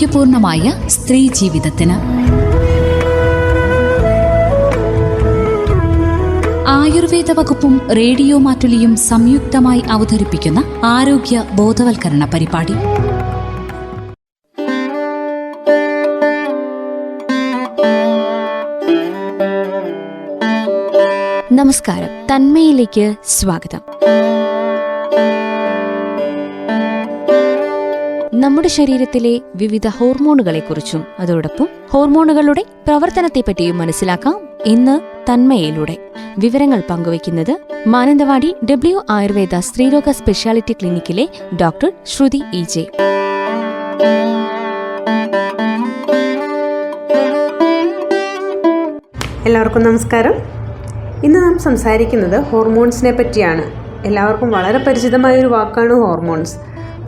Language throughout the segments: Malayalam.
ആരോഗ്യപൂർണമായ സ്ത്രീ ജീവിതത്തിന്. ആയുർവേദ വകുപ്പും റേഡിയോ മാറ്റുലിയും സംയുക്തമായി അവതരിപ്പിക്കുന്ന ആരോഗ്യ ബോധവൽക്കരണ പരിപാടി. നമസ്കാരം, തന്മയിലേക്ക് സ്വാഗതം. നമ്മുടെ ശരീരത്തിലെ വിവിധ ഹോർമോണുകളെക്കുറിച്ചും അതോടൊപ്പം ഹോർമോണുകളുടെ പ്രവർത്തനത്തെപ്പറ്റിയും മനസ്സിലാക്കാം ഇന്ന് തന്മയിലൂടെ. വിവരങ്ങൾ പങ്കുവയ്ക്കുന്നത് മാനന്തവാടി W ആയുർവേദ സ്ത്രീരോഗ സ്പെഷ്യാലിറ്റി ക്ലിനിക്കിലെ ഡോക്ടർ ശ്രുതി EJ. എല്ലാവർക്കും നമസ്കാരം. ഇന്ന് നാം സംസാരിക്കുന്നത് ഹോർമോൺസിനെ പറ്റിയാണ്. എല്ലാവർക്കും വളരെ പരിചിതമായൊരു വാക്കാണ് ഹോർമോൺസ്.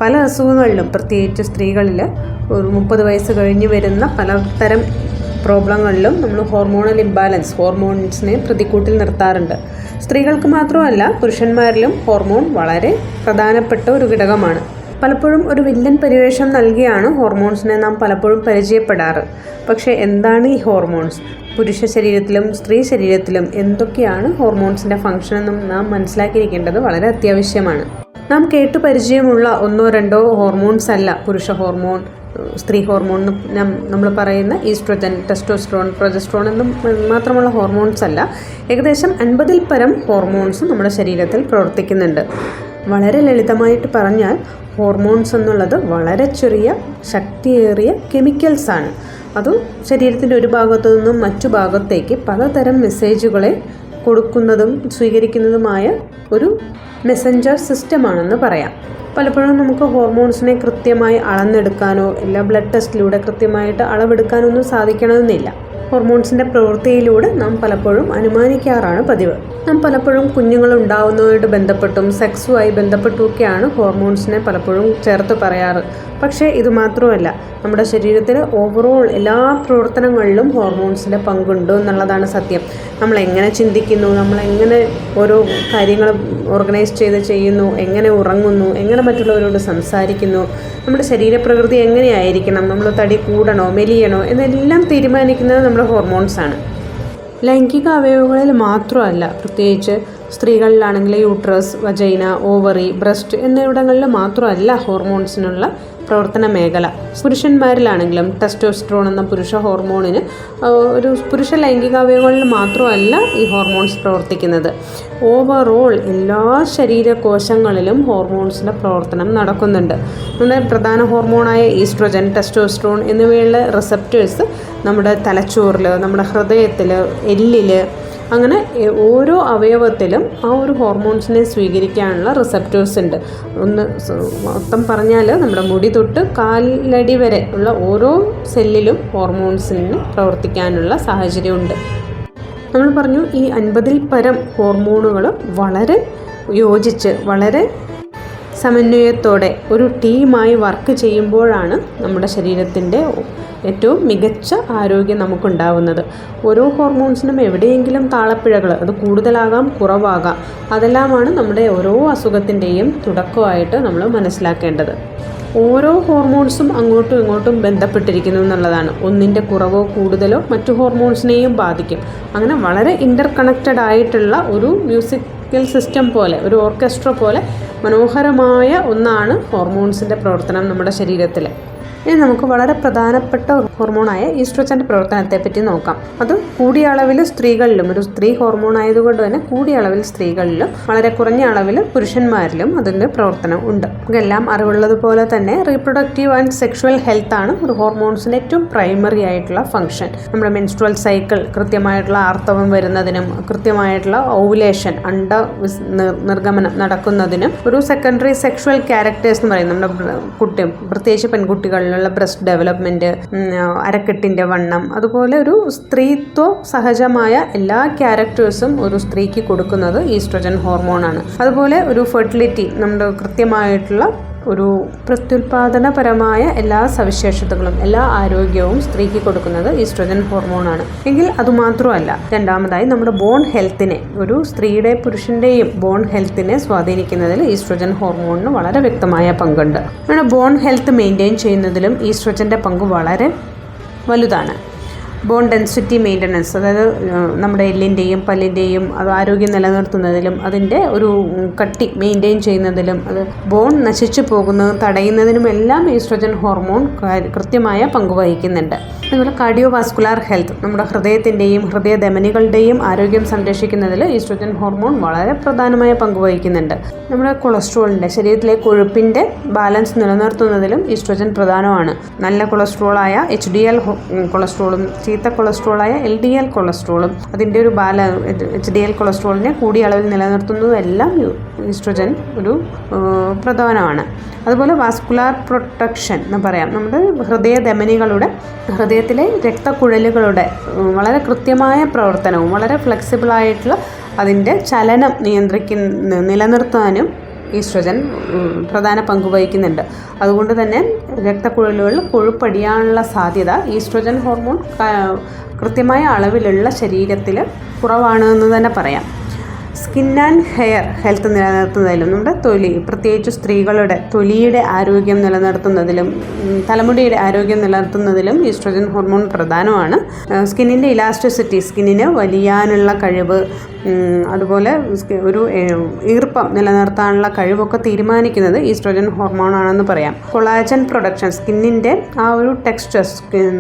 പല അസുഖങ്ങളിലും, പ്രത്യേകിച്ച് സ്ത്രീകളിൽ ഒരു 30 വയസ്സ് കഴിഞ്ഞ് വരുന്ന പലതരം പ്രോബ്ലങ്ങളിലും നമ്മൾ ഹോർമോണൽ ഇംബാലൻസ്, ഹോർമോൺസിനെ പ്രതിക്കൂട്ടിൽ നിർത്താറുണ്ട്. സ്ത്രീകൾക്ക് മാത്രമല്ല, പുരുഷന്മാരിലും ഹോർമോൺ വളരെ പ്രധാനപ്പെട്ട ഒരു ഘടകമാണ്. പലപ്പോഴും ഒരു വില്ലൻ പരിവേഷം നൽകിയാണ് ഹോർമോൺസിനെ നാം പലപ്പോഴും പരിചയപ്പെടാറ്. പക്ഷേ എന്താണ് ഈ ഹോർമോൺസ്? പുരുഷ ശരീരത്തിലും സ്ത്രീ ശരീരത്തിലും എന്തൊക്കെയാണ് ഹോർമോൺസിൻ്റെ ഫംഗ്ഷൻ എന്നും നാം മനസ്സിലാക്കിയിരിക്കേണ്ടത് വളരെ അത്യാവശ്യമാണ്. നാം കേട്ടു പരിചയമുള്ള 1-2 ഹോർമോൺസ് അല്ല പുരുഷ ഹോർമോൺ, സ്ത്രീ ഹോർമോൺ നമ്മൾ പറയുന്ന ഈസ്ട്രോജൻ, ടെസ്റ്റോസ്റ്ററോൺ, പ്രൊജസ്ട്രോൺ എന്നും മാത്രമുള്ള ഹോർമോൺസ് അല്ല. ഏകദേശം 50-ൽ പരം ഹോർമോൺസും നമ്മുടെ ശരീരത്തിൽ പ്രവർത്തിക്കുന്നുണ്ട്. വളരെ ലളിതമായിട്ട് പറഞ്ഞാൽ ഹോർമോൺസ് എന്നുള്ളത് വളരെ ചെറിയ ശക്തിയേറിയ കെമിക്കൽസാണ്. അത് ശരീരത്തിൻ്റെ ഒരു ഭാഗത്തു നിന്നും മറ്റു ഭാഗത്തേക്ക് പലതരം മെസ്സേജുകളെ കൊടുക്കുന്നതും സ്വീകരിക്കുന്നതുമായ ഒരു മെസ്സഞ്ചർ സിസ്റ്റമാണെന്ന് പറയാം. പലപ്പോഴും നമുക്ക് ഹോർമോൺസിനെ കൃത്യമായി അളന്നെടുക്കാനോ എല്ലാ ബ്ലഡ് ടെസ്റ്റിലൂടെ കൃത്യമായിട്ട് അളവെടുക്കാനൊന്നും സാധിക്കണമെന്നില്ല. ഹോർമോൺസിൻ്റെ പ്രവൃത്തിയിലൂടെ നാം പലപ്പോഴും അനുമാനിക്കാറാണ് പതിവ്. നാം പലപ്പോഴും കുഞ്ഞുങ്ങൾ ഉണ്ടാവുന്നതുമായിട്ട് ബന്ധപ്പെട്ടും സെക്സുമായി ബന്ധപ്പെട്ടുമൊക്കെയാണ് ഹോർമോൺസിനെ പലപ്പോഴും ചേർത്ത് പറയാറ്. പക്ഷേ ഇത് മാത്രമല്ല, നമ്മുടെ ശരീരത്തിലെ ഓവറോൾ എല്ലാ പ്രവർത്തനങ്ങളിലും ഹോർമോൺസിൻ്റെ പങ്കുണ്ട് എന്നുള്ളതാണ് സത്യം. നമ്മളെങ്ങനെ ചിന്തിക്കുന്നു, നമ്മളെങ്ങനെ ഓരോ കാര്യങ്ങൾ ഓർഗനൈസ് ചെയ്ത് ചെയ്യുന്നു, എങ്ങനെ ഉറങ്ങുന്നു, എങ്ങനെ മറ്റുള്ളവരോട് സംസാരിക്കുന്നു, നമ്മുടെ ശരീരപ്രകൃതി എങ്ങനെയായിരിക്കണം, നമ്മൾ തടി കൂടണോ മെലിയണോ എന്നെല്ലാം തീരുമാനിക്കുന്നത് നമ്മുടെ ഹോർമോൺസാണ്. ലൈംഗിക അവയവങ്ങളിൽ മാത്രമല്ല, പ്രത്യേകിച്ച് സ്ത്രീകളിലാണെങ്കിൽ യൂട്രസ്, വജൈന, ഓവറി, ബ്രസ്റ്റ് എന്നിവിടങ്ങളിൽ മാത്രമല്ല ഹോർമോൺസിനുള്ള പ്രവർത്തന മേഖല. പുരുഷന്മാരിലാണെങ്കിലും ടെസ്റ്റോസ്റ്ററോൺ എന്ന പുരുഷ ഹോർമോണിന് ഒരു പുരുഷ ലൈംഗികാവയവങ്ങളിൽ മാത്രമല്ല ഈ ഹോർമോൺസ് പ്രവർത്തിക്കുന്നത്. ഓവറോൾ എല്ലാ ശരീരകോശങ്ങളിലും ഹോർമോൺസിൻ്റെ പ്രവർത്തനം നടക്കുന്നുണ്ട്. നമ്മുടെ പ്രധാന ഹോർമോണായ ഈസ്ട്രോജൻ, ടെസ്റ്റോസ്റ്ററോൺ എന്നിവയുള്ള റിസപ്റ്റേഴ്സ് നമ്മുടെ തലച്ചോറിൽ, നമ്മുടെ ഹൃദയത്തിൽ, എല്ലിൽ, അങ്ങനെ ഓരോ അവയവത്തിലും ആ ഒരു ഹോർമോൺസിനെ സ്വീകരിക്കാനുള്ള റിസപ്റ്റേഴ്സ് ഉണ്ട്. ഒന്ന് മൊത്തം പറഞ്ഞാൽ നമ്മുടെ മുടി തൊട്ട് കാലടി വരെ ഉള്ള ഓരോ സെല്ലിലും ഹോർമോൺസിന് പ്രവർത്തിക്കാനുള്ള സാഹചര്യമുണ്ട്. നമ്മൾ പറഞ്ഞു, ഈ 50-ൽ പരം ഹോർമോണുകൾ വളരെ യോജിച്ച്, വളരെ സമന്വയത്തോടെ ഒരു ടീമായി വർക്ക് ചെയ്യുമ്പോഴാണ് നമ്മുടെ ശരീരത്തിൻ്റെ ഏറ്റവും മികച്ച ആരോഗ്യം നമുക്കുണ്ടാവുന്നത്. ഓരോ ഹോർമോൺസിനും എവിടെയെങ്കിലും താളപ്പിഴകൾ, അത് കൂടുതലാകാം കുറവാകാം, അതെല്ലാമാണ് നമ്മുടെ ഓരോ അസുഖത്തിൻ്റെയും തുടക്കമായിട്ട് നമ്മൾ മനസ്സിലാക്കേണ്ടത്. ഓരോ ഹോർമോൺസും അങ്ങോട്ടും ഇങ്ങോട്ടും ബന്ധപ്പെട്ടിരിക്കുന്നു എന്നുള്ളതാണ്. ഒന്നിൻ്റെ കുറവോ കൂടുതലോ മറ്റു ഹോർമോൺസിനെയും ബാധിക്കും. അങ്ങനെ വളരെ ഇൻ്റർ കണക്റ്റഡ് ആയിട്ടുള്ള ഒരു മ്യൂസിക്കൽ സിസ്റ്റം പോലെ, ഒരു ഓർക്കസ്ട്ര പോലെ മനോഹരമായ ഒന്നാണ് ഹോർമോൺസിൻ്റെ പ്രവർത്തനം നമ്മുടെ ശരീരത്തിൽ. ഇനി നമുക്ക് വളരെ പ്രധാനപ്പെട്ട ഹോർമോണായ ഈസ്ട്രോജൻ്റെ പ്രവർത്തനത്തെപ്പറ്റി നോക്കാം. അത് കൂടിയ അളവിൽ സ്ത്രീകളിലും, ഒരു സ്ത്രീ ഹോർമോൺ ആയതുകൊണ്ട് തന്നെ കൂടിയ അളവിൽ സ്ത്രീകളിലും വളരെ കുറഞ്ഞ അളവിൽ പുരുഷന്മാരിലും അതിൻ്റെ പ്രവർത്തനം ഉണ്ട്. നമുക്കെല്ലാം അറിവുള്ളതുപോലെ തന്നെ റീപ്രൊഡക്റ്റീവ് ആൻഡ് സെക്ഷുവൽ ഹെൽത്ത് ആണ് ഒരു ഹോർമോൺസിൻ്റെ ഏറ്റവും പ്രൈമറി ആയിട്ടുള്ള ഫംഗ്ഷൻ. നമ്മുടെ മെൻസ്ട്രുവൽ സൈക്കിൾ കൃത്യമായിട്ടുള്ള ആർത്തവം വരുന്നതിനും കൃത്യമായിട്ടുള്ള ഓവുലേഷൻ, നിർഗമനം നടക്കുന്നതിനും ഒരു സെക്കൻഡറി സെക്ഷുവൽ ക്യാരക്ടേഴ്സ് എന്ന് പറയും. നമ്മുടെ പ്രത്യേകിച്ച് പെൺകുട്ടികളിൽ ബ്രസ്റ്റ് ഡെവലപ്മെന്റ്, അരക്കെട്ടിന്റെ വണ്ണം, അതുപോലെ ഒരു സ്ത്രീത്വ സഹജമായ എല്ലാ ക്യാരക്ടേഴ്സും ഒരു സ്ത്രീക്ക് കൊടുക്കുന്നത് ഈസ്ട്രോജൻ ഹോർമോണാണ്. അതുപോലെ ഒരു ഫെർട്ടിലിറ്റി, നമ്മുടെ കൃത്യമായിട്ടുള്ള ഒരു പ്രത്യുൽപാദനപരമായ എല്ലാ സവിശേഷതകളും എല്ലാ ആരോഗ്യവും സ്ത്രീക്ക് കൊടുക്കുന്നത് ഈസ്ട്രോജൻ ഹോർമോണാണ്. എങ്കിൽ അതുമാത്രമല്ല, രണ്ടാമതായി നമ്മുടെ ബോൺ ഹെൽത്തിനെ, ഒരു സ്ത്രീയുടെ പുരുഷൻ്റെയും ബോൺ ഹെൽത്തിനെ സ്വാധീനിക്കുന്നതിൽ ഈസ്ട്രോജൻ ഹോർമോണിന് വളരെ വ്യക്തമായ പങ്കുണ്ട്. നമ്മുടെ ബോൺ ഹെൽത്ത് മെയിൻറ്റെയിൻ ചെയ്യുന്നതിലും ഈസ്ട്രോജൻ്റെ പങ്ക് വളരെ വലുതാണ്. ബോൺ ഡെൻസിറ്റി മെയിൻ്റനൻസ്, അതായത് നമ്മുടെ എല്ലിൻ്റെയും പല്ലിൻ്റെയും അത് ആരോഗ്യം നിലനിർത്തുന്നതിലും അതിൻ്റെ ഒരു കട്ടി മെയിൻറ്റെയിൻ ചെയ്യുന്നതിലും അത് ബോൺ നശിച്ചു പോകുന്നത് തടയുന്നതിനുമെല്ലാം ഈസ്ട്രോജൻ ഹോർമോൺ കൃത്യമായ പങ്ക് വഹിക്കുന്നുണ്ട്. അതുപോലെ കാർഡിയോവാസ്കുലാർ ഹെൽത്ത്, നമ്മുടെ ഹൃദയത്തിൻ്റെയും ഹൃദയധമനികളുടെയും ആരോഗ്യം സംരക്ഷിക്കുന്നതിൽ ഈസ്ട്രോജൻ ഹോർമോൺ വളരെ പ്രധാനമായ പങ്ക് വഹിക്കുന്നുണ്ട്. നമ്മുടെ കൊളസ്ട്രോളിൻ്റെ, ശരീരത്തിലെ കൊഴുപ്പിൻ്റെ ബാലൻസ് നിലനിർത്തുന്നതിലും ഈസ്ട്രോജൻ പ്രധാനമാണ്. നല്ല കൊളസ്ട്രോളായ HDL കൊളസ്ട്രോളും ചീത്ത കൊളസ്ട്രോളായ LDL കൊളസ്ട്രോളും അതിൻ്റെ ഒരു HDL കൊളസ്ട്രോളിനെ കൂടിയ അളവിൽ നിലനിർത്തുന്നതെല്ലാം ഈസ്ട്രോജൻ ഒരു പ്രധാനമാണ്. അതുപോലെ വാസ്കുലാർ പ്രൊട്ടക്ഷൻ എന്ന് പറയാം. നമ്മുടെ ഹൃദയധമനികളുടെ, ഹൃദയത്തിലെ രക്തക്കുഴലുകളുടെ വളരെ കൃത്യമായ പ്രവർത്തനവും വളരെ ഫ്ലെക്സിബിളായിട്ടുള്ള അതിൻ്റെ ചലനം നിലനിർത്താനും ഈസ്ട്രോജൻ പ്രധാന പങ്ക് വഹിക്കുന്നുണ്ട്. അതുകൊണ്ട് തന്നെ രക്തക്കുഴലുകളിൽ കൊഴുപ്പടിയാനുള്ള സാധ്യത ഈസ്ട്രോജൻ ഹോർമോൺ കൃത്യമായ അളവിലുള്ള ശരീരത്തിൽ കുറവാണ് എന്ന് തന്നെ പറയാം. സ്കിൻ ആൻഡ് ഹെയർ ഹെൽത്ത് നിലനിർത്തുന്നതിലും, നമ്മുടെ തൊലി, പ്രത്യേകിച്ച് സ്ത്രീകളുടെ തൊലിയുടെ ആരോഗ്യം നിലനിർത്തുന്നതിലും തലമുടിയുടെ ആരോഗ്യം നിലനിർത്തുന്നതിലും ഈസ്ട്രോജൻ ഹോർമോൺ പ്രധാനമാണ്. സ്കിന്നിൻ്റെ ഇലാസ്റ്റിസിറ്റി, സ്കിന്നിന് വലിയാനുള്ള കഴിവ്, അതുപോലെ ഒരു ഈർപ്പം നിലനിർത്താനുള്ള കഴിവൊക്കെ തീരുമാനിക്കുന്നത് ഈസ്ട്രോജൻ ഹോർമോണാണെന്ന് പറയാം. കൊളാജൻ പ്രൊഡക്ഷൻ, സ്കിന്നിൻ്റെ ആ ഒരു ടെക്സ്ചർ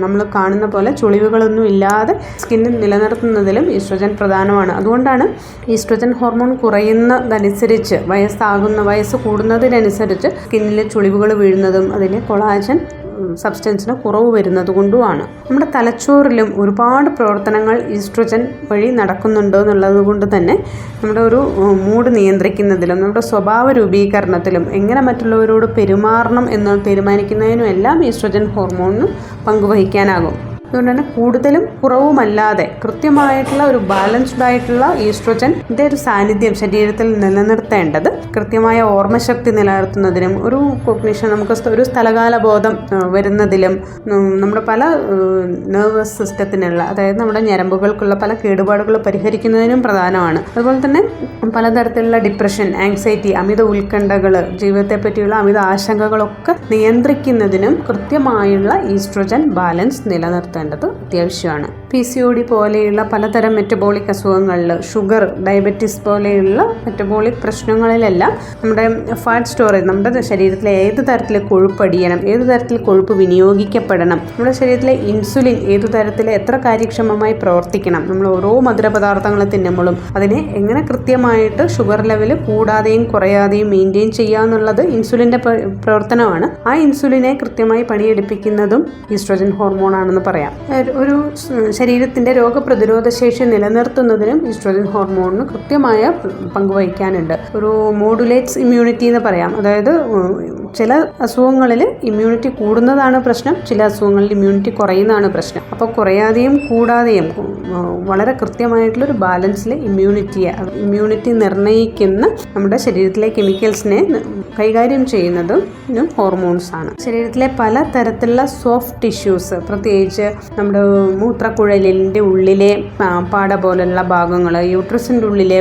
നമ്മൾ കാണുന്ന പോലെ ചുളിവുകളൊന്നും ഇല്ലാതെ സ്കിന്നിൽ നിലനിർത്തുന്നതിലും ഈസ്ട്രോജൻ പ്രധാനമാണ്. അതുകൊണ്ടാണ് ഈസ്ട്രോജൻ ഹോർമോൺ കുറയുന്നതനുസരിച്ച് വയസ്സ് കൂടുന്നതിനനുസരിച്ച് സ്കിന്നിൽ ചുളിവുകൾ വീഴുന്നതും അതിൽ കൊളാജൻ സബ്സ്റ്റൻസിന് കുറവ് വരുന്നത് കൊണ്ടുമാണ്. നമ്മുടെ തലച്ചോറിലും ഒരുപാട് പ്രവർത്തനങ്ങൾ ഈസ്ട്രോജൻ വഴി നടക്കുന്നുണ്ട് എന്നുള്ളത് കൊണ്ട് തന്നെ നമ്മുടെ ഒരു മൂഡ് നിയന്ത്രിക്കുന്നതിലും നമ്മുടെ സ്വഭാവ രൂപീകരണത്തിലും എങ്ങനെ മറ്റുള്ളവരോട് പെരുമാറണം എന്ന് തീരുമാനിക്കുന്നതിനും എല്ലാം ഈസ്ട്രോജൻ ഹോർമോണിന് പങ്കുവഹിക്കാനാകും. അതുകൊണ്ട് തന്നെ കൂടുതലും കുറവുമല്ലാതെ കൃത്യമായിട്ടുള്ള ഒരു ബാലൻസ്ഡ് ആയിട്ടുള്ള ഈസ്ട്രോജൻ്റെ ഒരു സാന്നിധ്യം ശരീരത്തിൽ നിലനിർത്തേണ്ടത് കൃത്യമായ ഓർമ്മശക്തി നിലനിർത്തുന്നതിനും ഒരു കോഗ്നിഷൻ, നമുക്ക് ഒരു സ്ഥലകാല ബോധം വരുന്നതിലും, നമ്മുടെ പല നെർവസ് സിസ്റ്റത്തിനുള്ള, അതായത് നമ്മുടെ ഞരമ്പുകൾക്കുള്ള പല കേടുപാടുകൾ പരിഹരിക്കുന്നതിനും പ്രധാനമാണ്. അതുപോലെ തന്നെ പലതരത്തിലുള്ള ഡിപ്രഷൻ, ആങ്സൈറ്റി, അമിത ഉത്കണ്ഠകൾ, ജീവിതത്തെ പറ്റിയുള്ള അമിത ആശങ്കകളൊക്കെ നിയന്ത്രിക്കുന്നതിനും കൃത്യമായുള്ള ഈസ്ട്രോജൻ ബാലൻസ് നിലനിർത്തേണ്ടത് അത്യാവശ്യമാണ്. PCOD പോലെയുള്ള പലതരം മെറ്റബോളിക് അസുഖങ്ങളിൽ, ഷുഗർ, ഡയബറ്റീസ് പോലെയുള്ള മെറ്റബോളിക് പ്രശ്നങ്ങളിലെല്ലാം നമ്മുടെ ഫാറ്റ് സ്റ്റോറേജ്, നമ്മുടെ ശരീരത്തിലെ ഏത് തരത്തിൽ കൊഴുപ്പ് അടിയണം, ഏത് തരത്തിൽ കൊഴുപ്പ് വിനിയോഗിക്കപ്പെടണം, നമ്മുടെ ശരീരത്തിലെ ഇൻസുലിൻ ഏത് തരത്തിൽ എത്ര കാര്യക്ഷമമായി പ്രവർത്തിക്കണം, നമ്മൾ ഓരോ മധുരപദാർത്ഥങ്ങൾ തിന്നുമ്പോഴും അതിനെ എങ്ങനെ കൃത്യമായിട്ട് ഷുഗർ ലെവൽ കൂടാതെയും കുറയാതെയും മെയിൻറ്റെയിൻ ചെയ്യുക എന്നുള്ളത് ഇൻസുലിൻ്റെ പ്രവർത്തനമാണ്. ആ ഇൻസുലിനെ കൃത്യമായി പണിയെടുപ്പിക്കുന്നതും ഈസ്ട്രോജൻ ഹോർമോണാണെന്ന് പറയാം. ഒരു ശരീരത്തിൻ്റെ രോഗപ്രതിരോധ ശേഷി നിലനിർത്തുന്നതിനും ഈസ്ട്രോജൻ ഹോർമോണിന് കൃത്യമായ പങ്ക് വഹിക്കാനുണ്ട്. ഒരു മോഡുലേറ്റ്സ് ഇമ്മ്യൂണിറ്റി എന്ന് പറയാം. അതായത് ചില അസുഖങ്ങളിൽ ഇമ്മ്യൂണിറ്റി കൂടുന്നതാണ് പ്രശ്നം, ചില അസുഖങ്ങളിൽ ഇമ്മ്യൂണിറ്റി കുറയുന്നതാണ് പ്രശ്നം. അപ്പോൾ കുറയാതെയും കൂടാതെയും വളരെ കൃത്യമായിട്ടുള്ളൊരു ബാലൻസിൽ ഇമ്മ്യൂണിറ്റി നിർണ്ണയിക്കുന്ന നമ്മുടെ ശരീരത്തിലെ കെമിക്കൽസിനെ കൈകാര്യം ചെയ്യുന്നതും ഹോർമോൺസാണ്. ശരീരത്തിലെ പല തരത്തിലുള്ള സോഫ്റ്റ് ടിഷ്യൂസ്, പ്രത്യേകിച്ച് നമ്മുടെ മൂത്രക്കുഴലിൻ്റെ ഉള്ളിലെ പാട പോലെയുള്ള ഭാഗങ്ങൾ, യൂട്രസിൻ്റെ ഉള്ളിലെ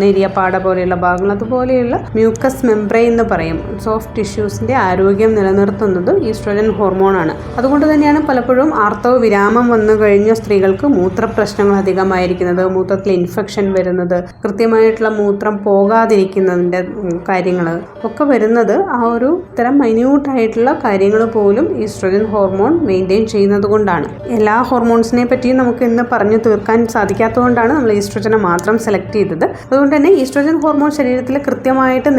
നേരിയ പാട പോലെയുള്ള ഭാഗങ്ങൾ, അതുപോലെയുള്ള മ്യൂക്കസ് മെംബ്രെയിൻ എന്ന് പറയും, സോഫ്റ്റ് ടിഷ്യൂസിൻ്റെ ആരോഗ്യം നിലനിർത്തുന്നത് ഈസ്ട്രോജൻ ഹോർമോണാണ്. അതുകൊണ്ട് തന്നെയാണ് പലപ്പോഴും ആർത്തവ വിരാമം വന്നു കഴിഞ്ഞ സ്ത്രീകൾക്ക് മൂത്രപ്രശ്നങ്ങൾ അധികമായിരിക്കുന്നത്, മൂത്രത്തിൽ ഇൻഫെക്ഷൻ വരുന്നത്, കൃത്യമായിട്ടുള്ള മൂത്രം പോകാതിരിക്കുന്നതിൻ്റെ കാര്യങ്ങൾ ഒക്കെ വരുന്നത് ആ ഒരു ഇത്തരം മൈന്യൂട്ടായിട്ടുള്ള കാര്യങ്ങൾ പോലും ഈസ്ട്രോജൻ ഹോർമോൺ മെയിൻറ്റെയിൻ ചെയ്യുന്നത് കൊണ്ടാണ്. എല്ലാ ഹോർമോൺസിനെ പറ്റിയും നമുക്ക് ഇന്ന് പറഞ്ഞു തീർക്കാൻ സാധിക്കാത്തതുകൊണ്ടാണ് നമ്മൾ ഈസ്ട്രോജനെ മാത്രം സെലക്ട് ചെയ്തത്. അതുകൊണ്ട് തന്നെ ഈസ്ട്രോജൻ ഹോർമോൺ ശരീരത്തിൽ കൃത്യമായിട്ട്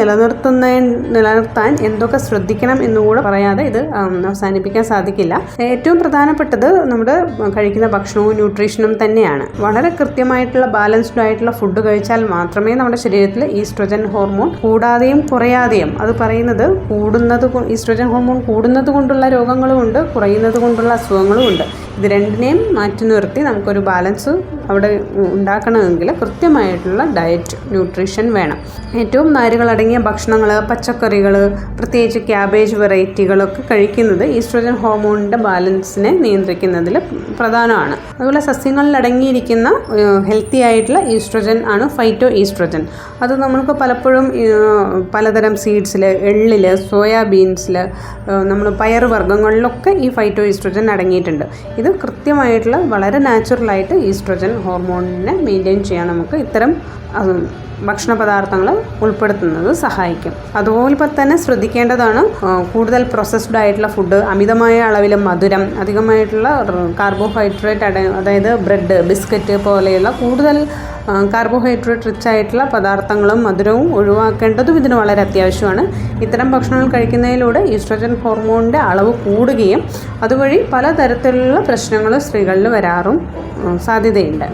നിലനിർത്താൻ എന്തൊക്കെ ശ്രദ്ധിക്കണം എന്നുകൂടെ പറയാതെ ഇത് അവസാനിപ്പിക്കാൻ സാധിക്കില്ല. ഏറ്റവും പ്രധാനപ്പെട്ടത് നമ്മുടെ കഴിക്കുന്ന ഭക്ഷണവും ന്യൂട്രീഷനും തന്നെയാണ്. വളരെ കൃത്യമായിട്ടുള്ള ബാലൻസ്ഡ് ആയിട്ടുള്ള ഫുഡ് കഴിച്ചാൽ മാത്രമേ നമ്മുടെ ശരീരത്തിൽ ഈസ്ട്രോജൻ ഹോർമോൺ കൂടാതെയും കുറയാതെയും, അത് പറയുന്നത് ഈസ്ട്രോജൻ ഹോർമോൺ കൂടുന്നത് കൊണ്ടുള്ള രോഗങ്ങളും ഉണ്ട്, കുറയുന്നത് കൊണ്ടുള്ള അസുഖങ്ങളും ഉണ്ട്. ഇത് രണ്ടിനെയും മാറ്റി നിർത്തി നമുക്കൊരു ബാലൻസ് അവിടെ ഉണ്ടാക്കണമെങ്കിൽ കൃത്യമായിട്ടുള്ള ഡയറ്റ് ന്യൂട്രീഷൻ വേണം. ഏറ്റവും നാരുകളടങ്ങിയ ഭക്ഷണങ്ങൾ, പച്ചക്കറികൾ, പ്രത്യേകിച്ച് ക്യാബേജ് വെറൈറ്റികളൊക്കെ കഴിക്കുന്നത് ഈസ്ട്രോജൻ ഹോർമോണിൻ്റെ ബാലൻസിനെ നിയന്ത്രിക്കുന്നതിൽ പ്രധാനമാണ്. അതുപോലെ സസ്യങ്ങളിൽ അടങ്ങിയിരിക്കുന്ന ഹെൽത്തി ആയിട്ടുള്ള ഈസ്ട്രോജൻ ആണ് ഫൈറ്റോ ഈസ്ട്രോജൻ. അത് നമുക്ക് പലപ്പോഴും പലതരം സീഡ്സിൽ, എള്ളിൽ, സോയാബീൻസിൽ, നമ്മൾ പയറുവർഗ്ഗങ്ങളിലൊക്കെ ഈ ഫൈറ്റോ ഈസ്ട്രോജൻ അടങ്ങിയിട്ടുണ്ട്. ഇത് കൃത്യമായിട്ടുള്ള വളരെ നാച്ചുറലായിട്ട് ഈസ്ട്രോജൻ ഹോർമോണിനെ മെയിൻറ്റെയിൻ ചെയ്യാൻ നമുക്ക് ഇത്തരം ഭക്ഷണ പദാർത്ഥങ്ങൾ ഉൾപ്പെടുത്തുന്നത് സഹായിക്കും. അതുപോലെ തന്നെ ശ്രദ്ധിക്കേണ്ടതാണ് കൂടുതൽ പ്രോസസ്ഡ് ആയിട്ടുള്ള ഫുഡ്, അമിതമായ അളവിൽ മധുരം, അധികമായിട്ടുള്ള കാർബോഹൈഡ്രേറ്റ് അതായത് ബ്രെഡ്, ബിസ്ക്കറ്റ് പോലെയുള്ള കൂടുതൽ കാർബോഹൈഡ്രേറ്റ് റിച്ച് ആയിട്ടുള്ള പദാർത്ഥങ്ങളും മധുരവും ഒഴിവാക്കേണ്ടതും ഇതിന് വളരെ അത്യാവശ്യമാണ്. ഇത്തരം ഭക്ഷണങ്ങൾ കഴിക്കുന്നതിലൂടെ ഈസ്ട്രോജൻ ഹോർമോണിൻ്റെ അളവ് കൂടുകയും അതുവഴി പലതരത്തിലുള്ള പ്രശ്നങ്ങൾ സ്ത്രീകളിൽ വരാറും സാധ്യതയുണ്ട്.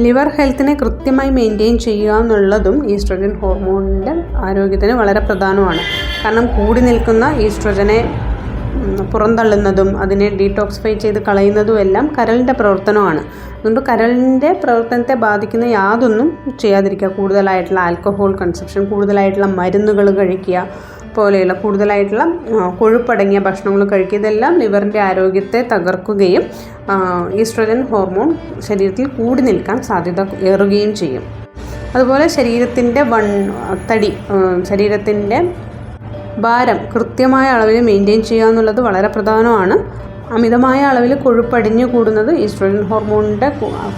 ലിവർ ഹെൽത്തിനെ കൃത്യമായി മെയിൻറ്റെയിൻ ചെയ്യുക എന്നുള്ളതും ഈസ്ട്രോജൻ ഹോർമോണിൻ്റെ ആരോഗ്യത്തിന് വളരെ പ്രധാനമാണ്. കാരണം കൂടി നിൽക്കുന്ന ഈസ്ട്രോജനെ പുറന്തള്ളുന്നതും അതിനെ ഡീടോക്സിഫൈ ചെയ്ത് കളയുന്നതും എല്ലാം കരളിൻ്റെ പ്രവർത്തനമാണ്. അതുകൊണ്ട് കരളിൻ്റെ പ്രവർത്തനത്തെ ബാധിക്കുന്ന യാതൊന്നും ചെയ്യാതിരിക്കുക. കൂടുതലായിട്ടുള്ള ആൽക്കഹോൾ കൺസപ്ഷൻ, കൂടുതലായിട്ടുള്ള മരുന്നുകൾ കഴിക്കുക പോലെയുള്ള കൂടുതലായിട്ടുള്ള കൊഴുപ്പടങ്ങിയ ഭക്ഷണങ്ങൾ കഴിക്കുക, ഇതെല്ലാം ലിവറിൻ്റെ ആരോഗ്യത്തെ തകർക്കുകയും ഈസ്ട്രോജൻ ഹോർമോൺ ശരീരത്തിൽ കൂടി നിൽക്കാൻ സാധ്യത ഏറുകയും ചെയ്യും. അതുപോലെ ശരീരത്തിൻ്റെ ശരീരത്തിൻ്റെ ഭാരം കൃത്യമായ അളവിൽ മെയിൻറ്റെയിൻ ചെയ്യുക എന്നുള്ളത് വളരെ പ്രധാനമാണ്. അമിതമായ അളവിൽ കൊഴുപ്പടിഞ്ഞു കൂടുന്നത് ഈസ്ട്രോജൻ ഹോർമോണിൻ്റെ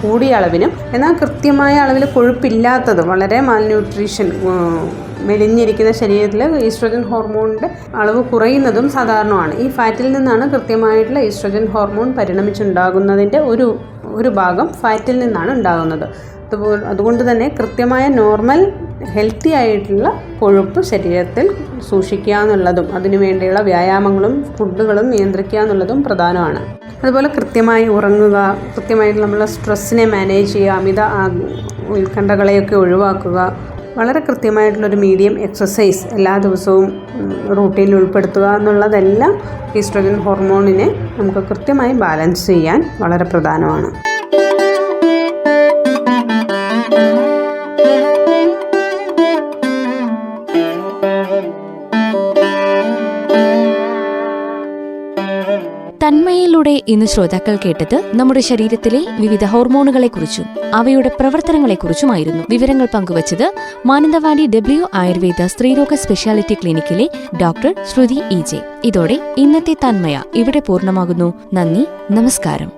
കൂടിയ അളവിനും, എന്നാൽ കൃത്യമായ അളവിൽ കൊഴുപ്പില്ലാത്തത്, വളരെ മാൽന്യൂട്രീഷൻ, മെലിഞ്ഞിരിക്കുന്ന ശരീരത്തിൽ ഈസ്ട്രോജൻ ഹോർമോണിൻ്റെ അളവ് കുറയുന്നതും സാധാരണമാണ്. ഈ ഫാറ്റിൽ നിന്നാണ് കൃത്യമായിട്ടുള്ള ഈസ്ട്രോജൻ ഹോർമോൺ പരിണമിച്ചുണ്ടാകുന്നതിൻ്റെ ഒരു ഭാഗം ഫാറ്റിൽ നിന്നാണ് ഉണ്ടാകുന്നത്. അതുകൊണ്ട് തന്നെ കൃത്യമായ നോർമൽ ഹെൽത്തി ആയിട്ടുള്ള കൊഴുപ്പ് ശരീരത്തിൽ സൂക്ഷിക്കുക എന്നുള്ളതും അതിനുവേണ്ടിയുള്ള വ്യായാമങ്ങളും ഫുഡുകളും നിയന്ത്രിക്കുക എന്നുള്ളതും പ്രധാനമാണ്. അതുപോലെ കൃത്യമായി ഉറങ്ങുക, കൃത്യമായിട്ട് നമ്മൾ സ്ട്രെസ്സിനെ മാനേജ് ചെയ്യുക, അമിത ഉത്കണ്ഠകളെയൊക്കെ ഒഴിവാക്കുക, വളരെ കൃത്യമായിട്ടുള്ളൊരു മീഡിയം എക്സസൈസ് എല്ലാ ദിവസവും റൂട്ടീനിൽ ഉൾപ്പെടുത്തുക എന്നുള്ളതെല്ലാം ഈസ്ട്രോജൻ ഹോർമോണിനെ നമുക്ക് കൃത്യമായി ബാലൻസ് ചെയ്യാൻ വളരെ പ്രധാനമാണ്. തന്മയിലൂടെ ഇന്ന് ശ്രോതാക്കൾ കേട്ടത് നമ്മുടെ ശരീരത്തിലെ വിവിധ ഹോർമോണുകളെക്കുറിച്ചും അവയുടെ പ്രവർത്തനങ്ങളെക്കുറിച്ചുമായിരുന്നു. വിവരങ്ങൾ പങ്കുവച്ചത് മാനന്തവാടി W ആയുർവേദ സ്ത്രീരോഗ സ്പെഷ്യാലിറ്റി ക്ലിനിക്കിലെ ഡോക്ടർ ശ്രുതി EJ. ഇതോടെ ഇന്നത്തെ തന്മയ ഇവിടെ പൂർണ്ണമാകുന്നു. നന്ദി, നമസ്കാരം.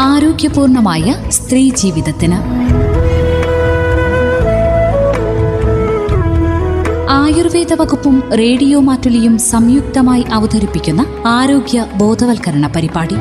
ആരോഗ്യപൂർണമായ സ്ത്രീ ജീവിതത്തിന് ആയുർവേദ വകുപ്പും റേഡിയോ മാറ്റുലിയും സംയുക്തമായി അവതരിപ്പിക്കുന്ന ആരോഗ്യ ബോധവൽക്കരണ പരിപാടി.